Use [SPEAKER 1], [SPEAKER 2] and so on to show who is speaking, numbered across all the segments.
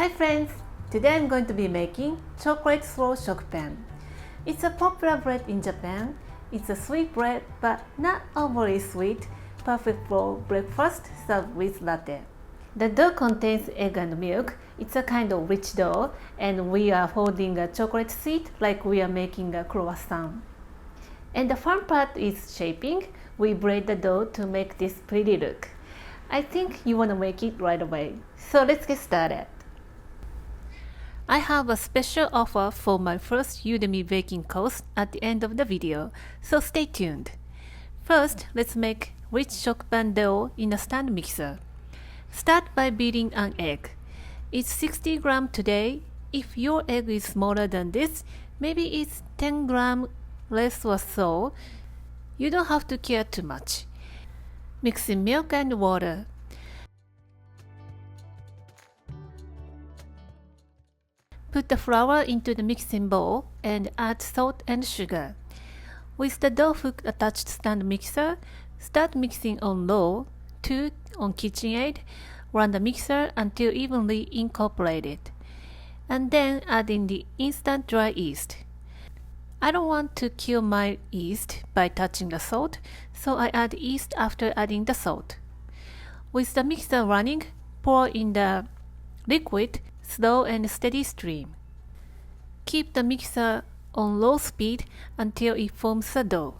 [SPEAKER 1] Hi friends! Today I'm going to be making chocolate SWIRL SHOKUPAN. It's a popular bread in Japan. It's a sweet bread but not overly sweet, perfect for breakfast served with latte. The dough contains egg and milk. It's a kind of rich dough and we are holding a chocolate seed like we are making a croissant. And the fun part is shaping. We braid the dough to make this pretty look. I think you want to make it right away. So let's get started. I have a special offer for my first Udemy baking course at the end of the video, so stay tuned. First, let's make rich shokupan dough in a stand mixer. Start by beating an egg. It's 60 grams today. If your egg is smaller than this, maybe it's 10 grams less or so. You don't have to care too much. Mix in milk and water. Put the flour into the mixing bowl and add salt and sugar. With the dough hook attached stand mixer, start mixing on low, 2 on KitchenAid. Run the mixer until evenly incorporated. And then add in the instant dry yeast. I don't want to kill my yeast by touching the salt, so I add yeast after adding the salt. With the mixer running, pour in the liquid, slow and steady stream. Keep the mixer on low speed until it forms a dough.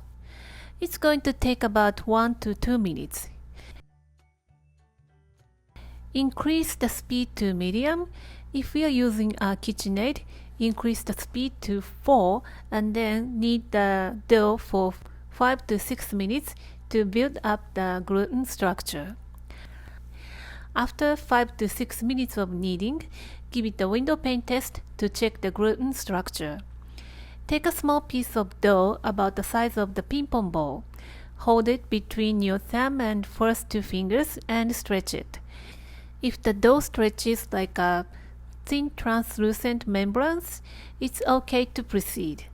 [SPEAKER 1] It's going to take about 1 to 2 minutes. Increase the speed to medium. If we are using a KitchenAid, increase the speed to 4 and then knead the dough for 5 to 6 minutes to build up the gluten structure. After 5 to 6 minutes of kneading, give it a window pane test to check the gluten structure. Take a small piece of dough about the size of the ping pong ball. Hold it between your thumb and first 2 fingers and stretch it. If the dough stretches like a thin translucent membrane, it's okay to proceed.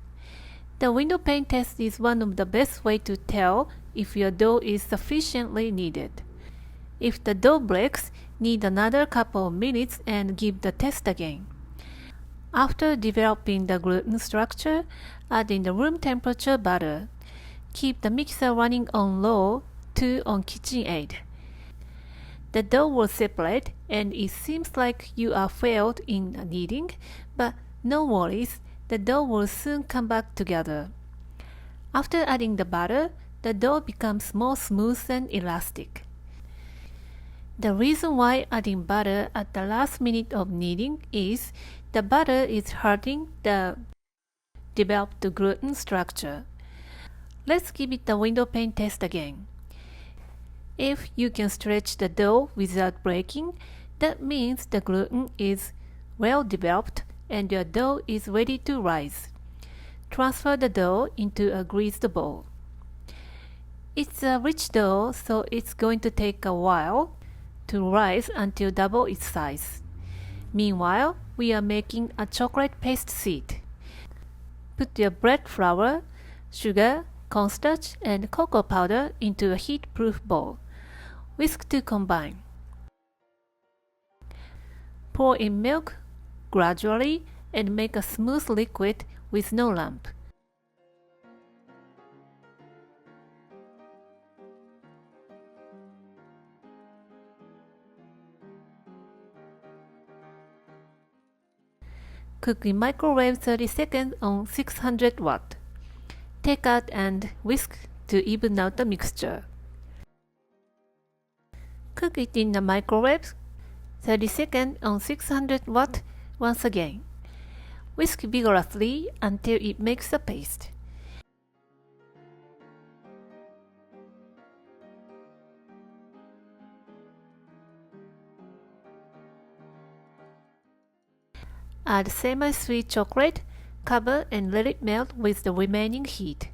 [SPEAKER 1] The window pane test is one of the best ways to tell if your dough is sufficiently kneaded. If the dough breaks, knead another couple of minutes and give the test again. After developing the gluten structure, add in the room temperature butter. Keep the mixer running on low, 2 on KitchenAid. The dough will separate and it seems like you are failed in kneading, but no worries, the dough will soon come back together. After adding the butter, the dough becomes more smooth and elastic. The reason why adding butter at the last minute of kneading is the butter is hurting the developed gluten structure. Let's give it a window pane test again. If you can stretch the dough without breaking, that means the gluten is well developed and your dough is ready to rise. Transfer the dough into a greased bowl. It's a rich dough, so it's going to take a while to rise until double its size. Meanwhile, we are making a chocolate paste seed. Put your bread flour, sugar, cornstarch, and cocoa powder into a heat-proof bowl. Whisk to combine. Pour in milk gradually and make a smooth liquid with no lump. Cook in microwave 30 seconds on 600 watt. Take out and whisk to even out the mixture. Cook it in the microwave 30 seconds on 600 watt once again. Whisk vigorously until it makes a paste. Add semi-sweet chocolate, cover and let it melt with the remaining heat.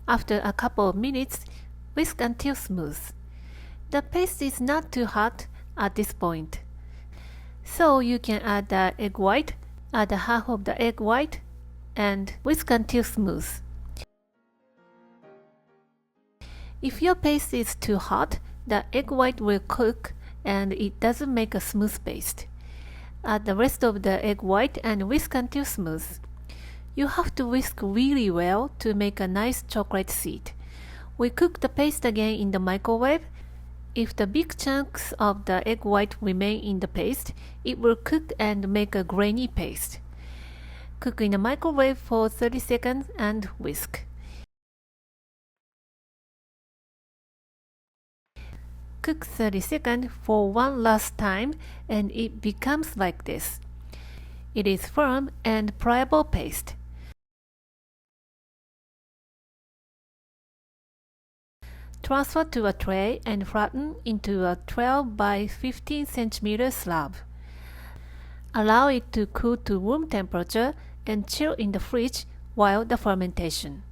[SPEAKER 1] After a couple of minutes, whisk until smooth. The paste is not too hot at this point, so you can add the egg white, add half of the egg white, and whisk until smooth. If your paste is too hot, the egg white will cook and it doesn't make a smooth paste. Add the rest of the egg white and whisk until smooth. You have to whisk really well to make a nice chocolate seed. We cook the paste again in the microwave. If the big chunks of the egg white remain in the paste, it will cook and make a grainy paste. Cook in the microwave for 30 seconds and whisk. Cook 30 seconds for one last time and it becomes like this. It is firm and pliable paste. Transfer to a tray and flatten into a 12 by 15 cm slab. Allow it to cool to room temperature and chill in the fridge while the fermentation.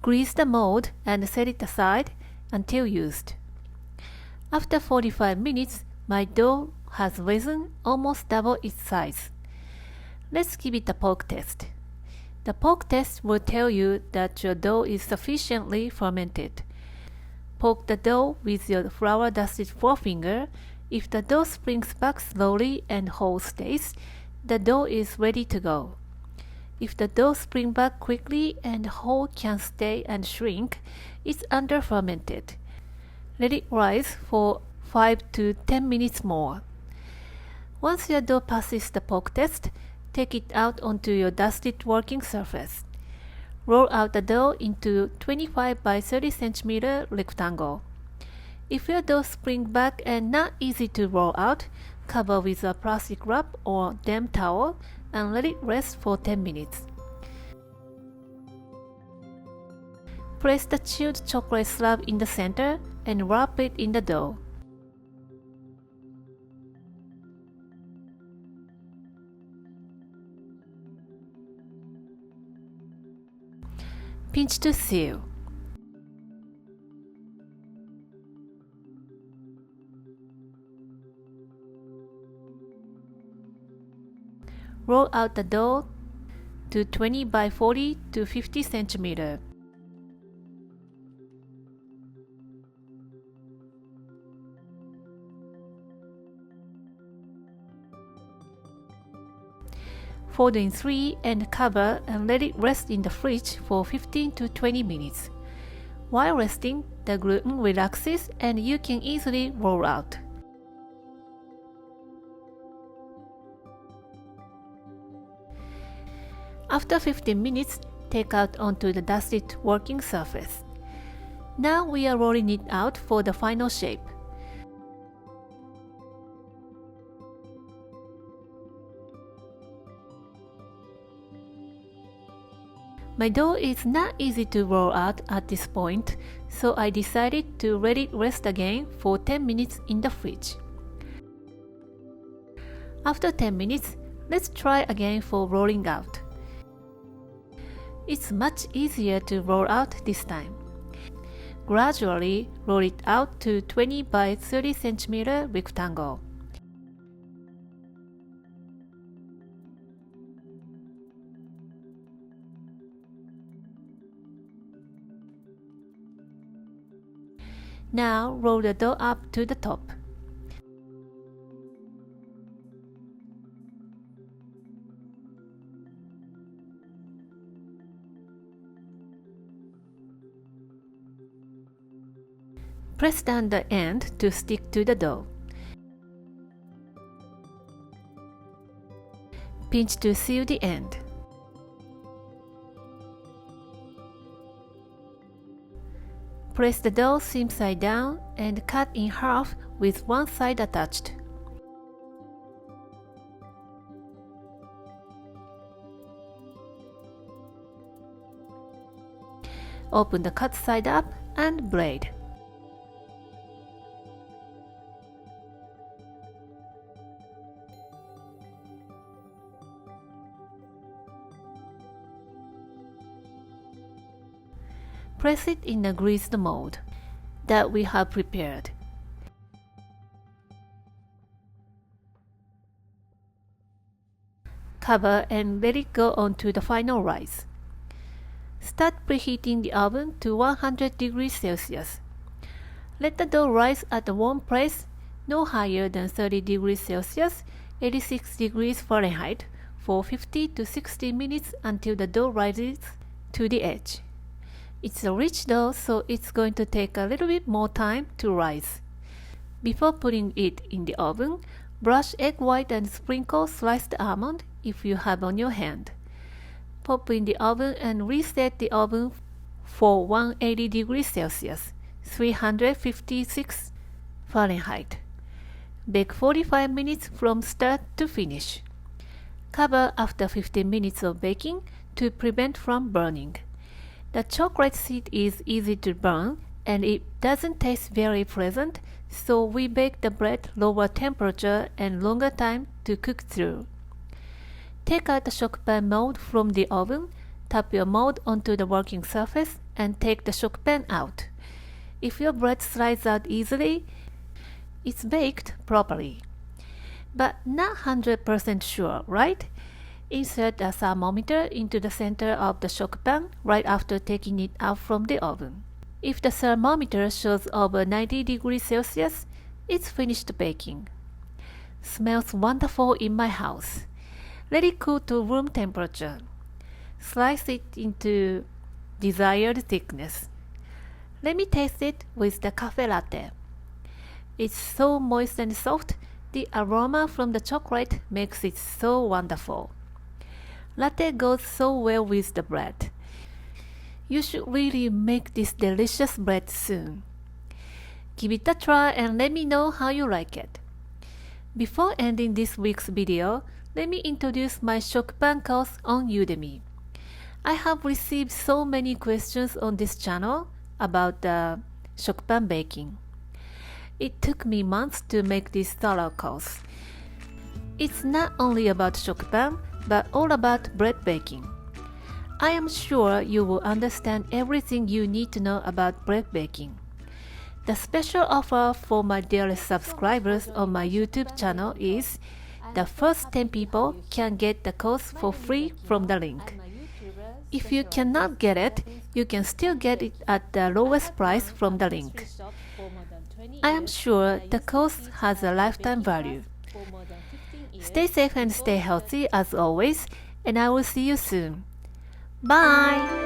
[SPEAKER 1] Grease the mold and set it aside until used. After 45 minutes, my dough has risen almost double its size. Let's give it a poke test. The poke test will tell you that your dough is sufficiently fermented. Poke the dough with your flour-dusted forefinger. If the dough springs back slowly and whole stays, the dough is ready to go. If the dough springs back quickly and whole can stay and shrink, it's under-fermented. Let it rise for 5 to 10 minutes more. Once your dough passes the poke test, take it out onto your dusted working surface. Roll out the dough into 25 by 30 cm rectangle. If your dough springs back and not easy to roll out, cover with a plastic wrap or damp towel and let it rest for 10 minutes. Place the chilled chocolate slab in the center and wrap it in the dough. Pinch to seal. Roll out the dough to 20 by 40 to 50 cm. Fold in 3 and cover and let it rest in the fridge for 15 to 20 minutes. While resting, the gluten relaxes and you can easily roll out. After 15 minutes, take out onto the dusted working surface. Now we are rolling it out for the final shape. My dough is not easy to roll out at this point, so I decided to let it rest again for 10 minutes in the fridge. After 10 minutes, let's try again for rolling out. It's much easier to roll out this time. Gradually roll it out to 20 by 30 cm rectangle. Now roll the dough up to the top. Press down the end to stick to the dough. Pinch to seal the end. Place the dough seam side down and cut in half with one side attached. Open the cut side up and braid. Press it in the greased mold that we have prepared. Cover and let it go onto the final rise. Start preheating the oven to 100 degrees Celsius. Let the dough rise at a warm place, no higher than 30 degrees Celsius, 86 degrees Fahrenheit, for 50 to 60 minutes until the dough rises to the edge. It's a rich dough, so it's going to take a little bit more time to rise. Before putting it in the oven, brush egg white and sprinkle sliced almond if you have on your hand. Pop in the oven and reset the oven for 180 degrees Celsius, 356 Fahrenheit. Bake 45 minutes from start to finish. Cover after 15 minutes of baking to prevent from burning. The chocolate seed is easy to burn and it doesn't taste very pleasant, so we bake the bread lower temperature and longer time to cook through. Take out the shokupan mold from the oven, tap your mold onto the working surface, and take the shokupan out. If your bread slides out easily, it's baked properly. But not 100% sure, right? Insert a thermometer into the center of the shokupan right after taking it out from the oven. If the thermometer shows over 90 degrees Celsius, it's finished baking. Smells wonderful in my house. Let it cool to room temperature. Slice it into desired thickness. Let me taste it with the cafe latte. It's so moist and soft, the aroma from the chocolate makes it so wonderful. Latte goes so well with the bread. You should really make this delicious bread soon. Give it a try and let me know how you like it. Before ending this week's video, let me introduce my SHOKUPAN course on Udemy. I have received so many questions on this channel about the SHOKUPAN baking. It took me months to make this thorough course. It's not only about SHOKUPAN, but all about bread baking. I am sure you will understand everything you need to know about bread baking. The special offer for my dearest subscribers on my YouTube channel is the first 10 people can get the course for free from the link. If you cannot get it, you can still get it at the lowest price from the link. I am sure the course has a lifetime value. Stay safe and stay healthy as always, and I will see you soon. Bye!